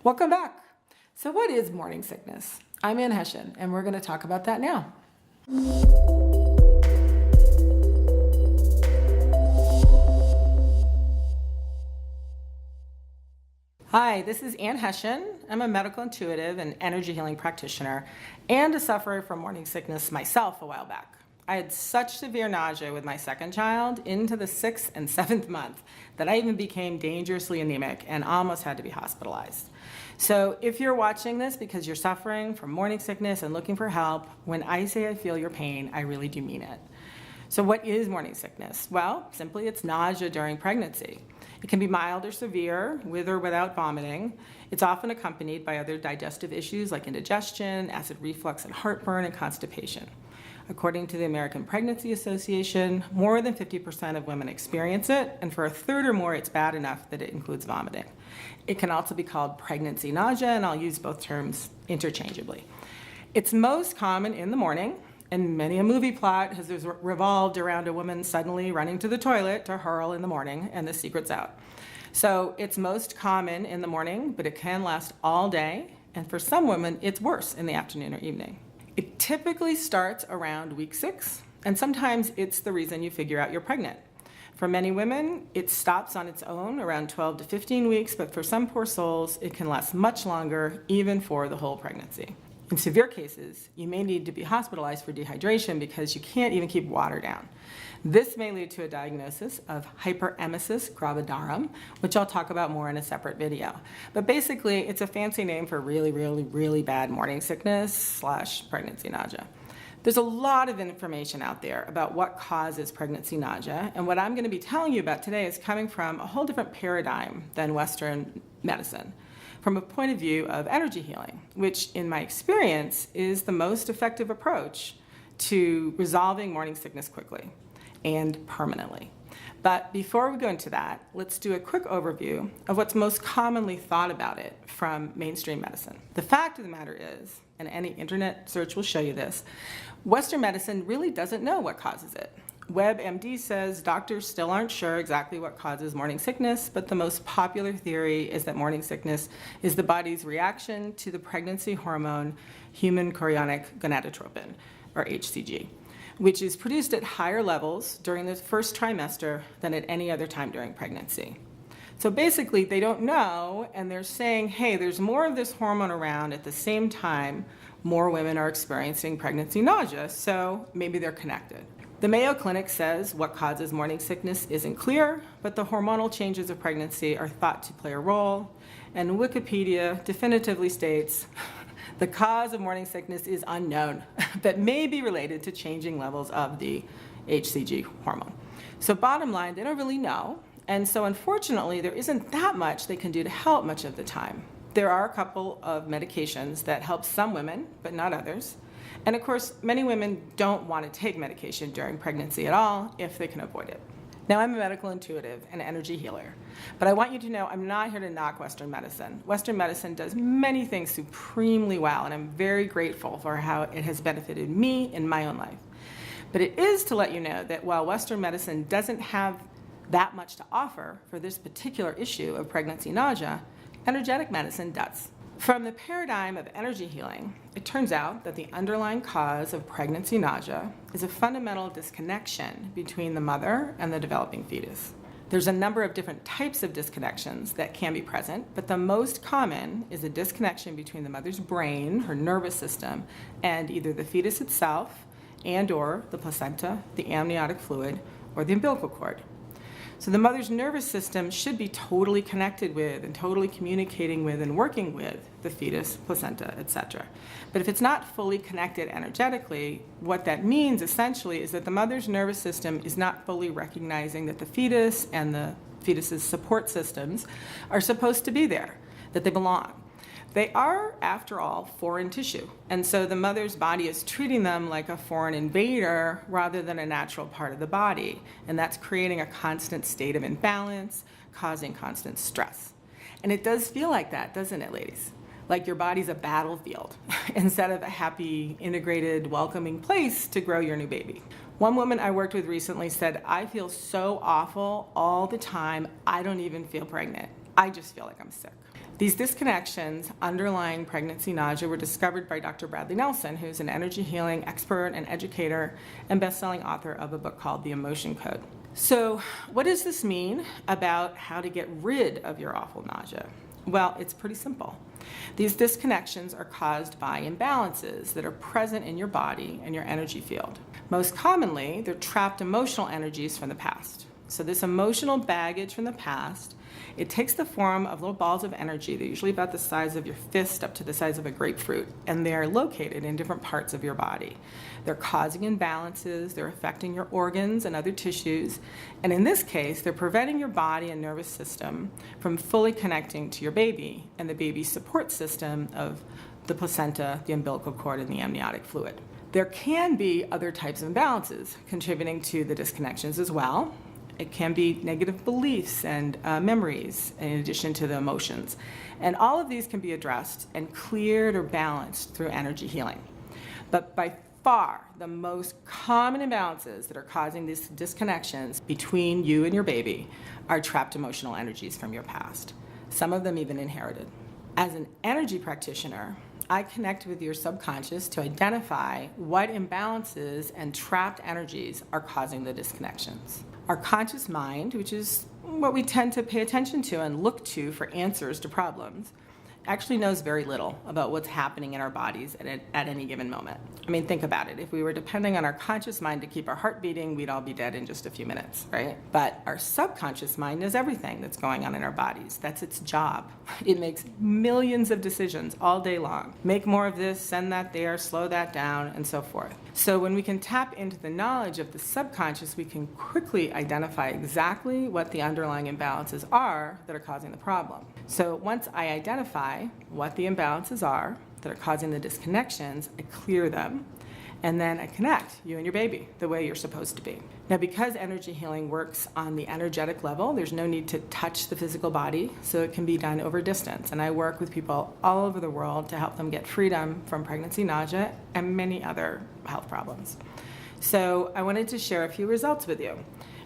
Welcome back. So what is morning sickness? I'm Hession, and we're going to talk about that now. Hi, this is Hession. I'm a medical intuitive and energy healing practitioner and a sufferer from morning sickness myself a while back. I had such severe nausea with my second child into the 6th and 7th month that I even became dangerously anemic and almost had to be hospitalized. So if you're watching this because you're suffering from morning sickness and looking for help, when I say I feel your pain, I really do mean it. So what is morning sickness? Well, simply it's nausea during pregnancy. It can be mild or severe, with or without vomiting. It's often accompanied by other digestive issues like indigestion, acid reflux, and heartburn, and constipation. According to the American Pregnancy Association, more than 50% of women experience it, and for a third or more, it's bad enough that it includes vomiting. It can also be called pregnancy nausea, and I'll use both terms interchangeably. It's most common in the morning, and many a movie plot has revolved around a woman suddenly running to the toilet to hurl in the morning, and the secret's out. So it's most common in the morning, but it can last all day, and for some women, it's worse in the afternoon or evening. It typically starts around week 6, and sometimes it's the reason you figure out you're pregnant. For many women, it stops on its own around 12 to 15 weeks, but for some poor souls, it can last much longer, even for the whole pregnancy. In severe cases, you may need to be hospitalized for dehydration because you can't even keep water down. This may lead to a diagnosis of hyperemesis gravidarum, which I'll talk about more in a separate video. But basically, it's a fancy name for really bad morning sickness / pregnancy nausea. There's a lot of information out there about what causes pregnancy nausea, and what I'm going to be telling you about today is coming from a whole different paradigm than Western medicine, from a point of view of energy healing, which in my experience is the most effective approach to resolving morning sickness quickly and permanently. But before we go into that, let's do a quick overview of what's most commonly thought about it from mainstream medicine. The fact of the matter is, and any internet search will show you this, Western medicine really doesn't know what causes it. WebMD says doctors still aren't sure exactly what causes morning sickness, but the most popular theory is that morning sickness is the body's reaction to the pregnancy hormone human chorionic gonadotropin, or HCG, which is produced at higher levels during the first trimester than at any other time during pregnancy. So basically, they don't know, and they're saying, hey, there's more of this hormone around at the same time more women are experiencing pregnancy nausea, so maybe they're connected. The Mayo Clinic says what causes morning sickness isn't clear, but the hormonal changes of pregnancy are thought to play a role, and Wikipedia definitively states the cause of morning sickness is unknown, but may be related to changing levels of the HCG hormone. So bottom line, they don't really know, and so unfortunately, there isn't that much they can do to help much of the time. There are a couple of medications that help some women, but not others. And of course, many women don't want to take medication during pregnancy at all if they can avoid it. Now, I'm a medical intuitive and energy healer, but I want you to know I'm not here to knock Western medicine. Western medicine does many things supremely well, and I'm very grateful for how it has benefited me in my own life. But it is to let you know that while Western medicine doesn't have that much to offer for this particular issue of pregnancy nausea, energetic medicine does. From the paradigm of energy healing, it turns out that the underlying cause of pregnancy nausea is a fundamental disconnection between the mother and the developing fetus. There's a number of different types of disconnections that can be present, but the most common is a disconnection between the mother's brain, her nervous system, and either the fetus itself and/or the placenta, the amniotic fluid, or the umbilical cord. So the mother's nervous system should be totally connected with and totally communicating with and working with the fetus, placenta, etc. But if it's not fully connected energetically, what that means essentially is that the mother's nervous system is not fully recognizing that the fetus and the fetus's support systems are supposed to be there, that they belong. They are, after all, foreign tissue, and so the mother's body is treating them like a foreign invader rather than a natural part of the body, and that's creating a constant state of imbalance, causing constant stress. And it does feel like that, doesn't it, ladies? Like your body's a battlefield instead of a happy, integrated, welcoming place to grow your new baby. One woman I worked with recently said, "I feel so awful all the time, I don't even feel pregnant. I just feel like I'm sick." These disconnections underlying pregnancy nausea were discovered by Dr. Bradley Nelson, who's an energy healing expert and educator and best-selling author of a book called The Emotion Code. So what does this mean about how to get rid of your awful nausea? Well, it's pretty simple. These disconnections are caused by imbalances that are present in your body and your energy field. Most commonly, they're trapped emotional energies from the past. So this emotional baggage from the past, it takes the form of little balls of energy. They're usually about the size of your fist up to the size of a grapefruit, and they're located in different parts of your body. They're causing imbalances, they're affecting your organs and other tissues, and in this case, they're preventing your body and nervous system from fully connecting to your baby and the baby's support system of the placenta, the umbilical cord, and the amniotic fluid. There can be other types of imbalances contributing to the disconnections as well. It can be negative beliefs and memories in addition to the emotions. And all of these can be addressed and cleared or balanced through energy healing. But by far, the most common imbalances that are causing these disconnections between you and your baby are trapped emotional energies from your past, some of them even inherited. As an energy practitioner, I connect with your subconscious to identify what imbalances and trapped energies are causing the disconnections. Our conscious mind, which is what we tend to pay attention to and look to for answers to problems, actually knows very little about what's happening in our bodies at any given moment. I mean, think about it. If we were depending on our conscious mind to keep our heart beating, we'd all be dead in just a few minutes, right? But our subconscious mind knows everything that's going on in our bodies. That's its job. It makes millions of decisions all day long. Make more of this, send that there, slow that down, and so forth. So when we can tap into the knowledge of the subconscious, we can quickly identify exactly what the underlying imbalances are that are causing the problem. So once I identify what the imbalances are that are causing the disconnections, I clear them, and then I connect you and your baby the way you're supposed to be. Now, because energy healing works on the energetic level, there's no need to touch the physical body, so it can be done over distance. And I work with people all over the world to help them get freedom from pregnancy nausea and many other health problems. So I wanted to share a few results with you.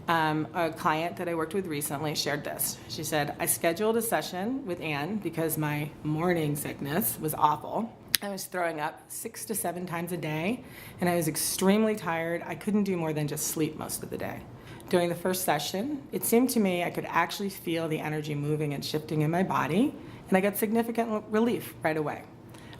A client that I worked with recently shared this. She said, I scheduled a session with Anne because my morning sickness was awful. I was throwing up 6 to 7 times a day, and I was extremely tired. I couldn't do more than just sleep most of the day. During the first session, it seemed to me I could actually feel the energy moving and shifting in my body, and I got significant relief right away,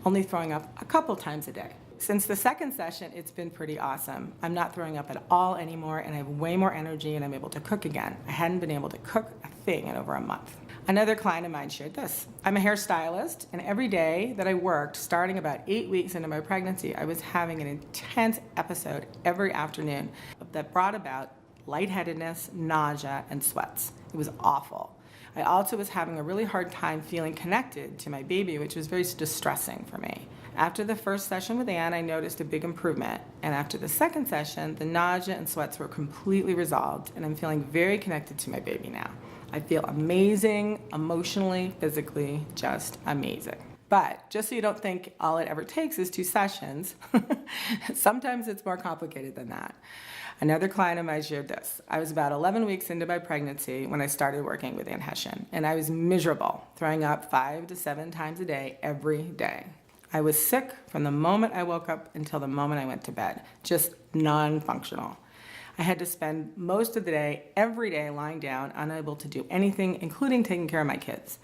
only throwing up a couple times a day. Since the second session, it's been pretty awesome. I'm not throwing up at all anymore, and I have way more energy, and I'm able to cook again. I hadn't been able to cook a thing in over a month. Another client of mine shared this. I'm a hairstylist, and every day that I worked, starting about 8 weeks into my pregnancy, I was having an intense episode every afternoon that brought about lightheadedness, nausea, and sweats. It was awful. I also was having a really hard time feeling connected to my baby, which was very distressing for me. After the first session with Anne, I noticed a big improvement. And after the second session, the nausea and sweats were completely resolved, and I'm feeling very connected to my baby now. I feel amazing, emotionally, physically, just amazing. But just so you don't think all it ever takes is 2 sessions, sometimes it's more complicated than that. Another client of mine shared this. I was about 11 weeks into my pregnancy when I started working with Anne Hession, and I was miserable, throwing up 5 to 7 times a day, every day. I was sick from the moment I woke up until the moment I went to bed, just non-functional. I had to spend most of the day, every day, lying down, unable to do anything, including taking care of my kids.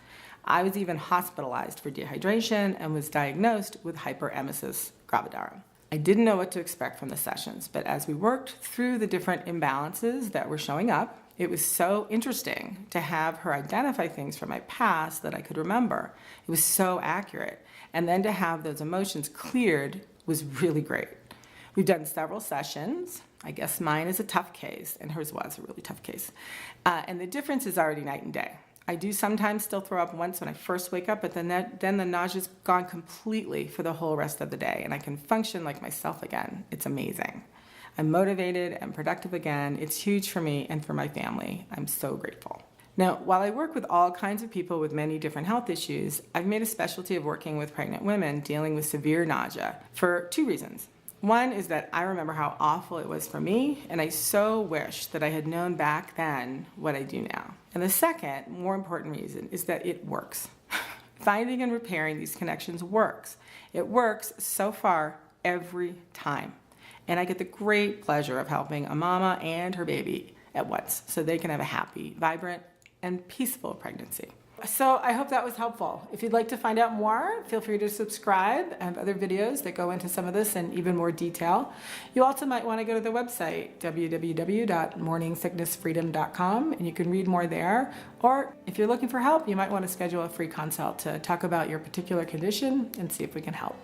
I was even hospitalized for dehydration and was diagnosed with hyperemesis gravidarum. I didn't know what to expect from the sessions, but as we worked through the different imbalances that were showing up, it was so interesting to have her identify things from my past that I could remember. It was so accurate. And then to have those emotions cleared was really great. We've done several sessions. I guess mine is a tough case, and hers was a really tough case. And the difference is already night and day. I do sometimes still throw up once when I first wake up, but then the nausea's gone completely for the whole rest of the day, and I can function like myself again. It's amazing. I'm motivated and productive again. It's huge for me and for my family. I'm so grateful. Now, while I work with all kinds of people with many different health issues, I've made a specialty of working with pregnant women dealing with severe nausea for 2 reasons. One is that I remember how awful it was for me, and I so wish that I had known back then what I do now. And the second, more important reason is that it works. Finding and repairing these connections works. It works so far every time. And I get the great pleasure of helping a mama and her baby at once so they can have a happy, vibrant, and peaceful pregnancy. So I hope that was helpful. If you'd like to find out more, feel free to subscribe. I have other videos that go into some of this in even more detail. You also might want to go to the website, www.morningsicknessfreedom.com, and you can read more there. Or if you're looking for help, you might want to schedule a free consult to talk about your particular condition and see if we can help.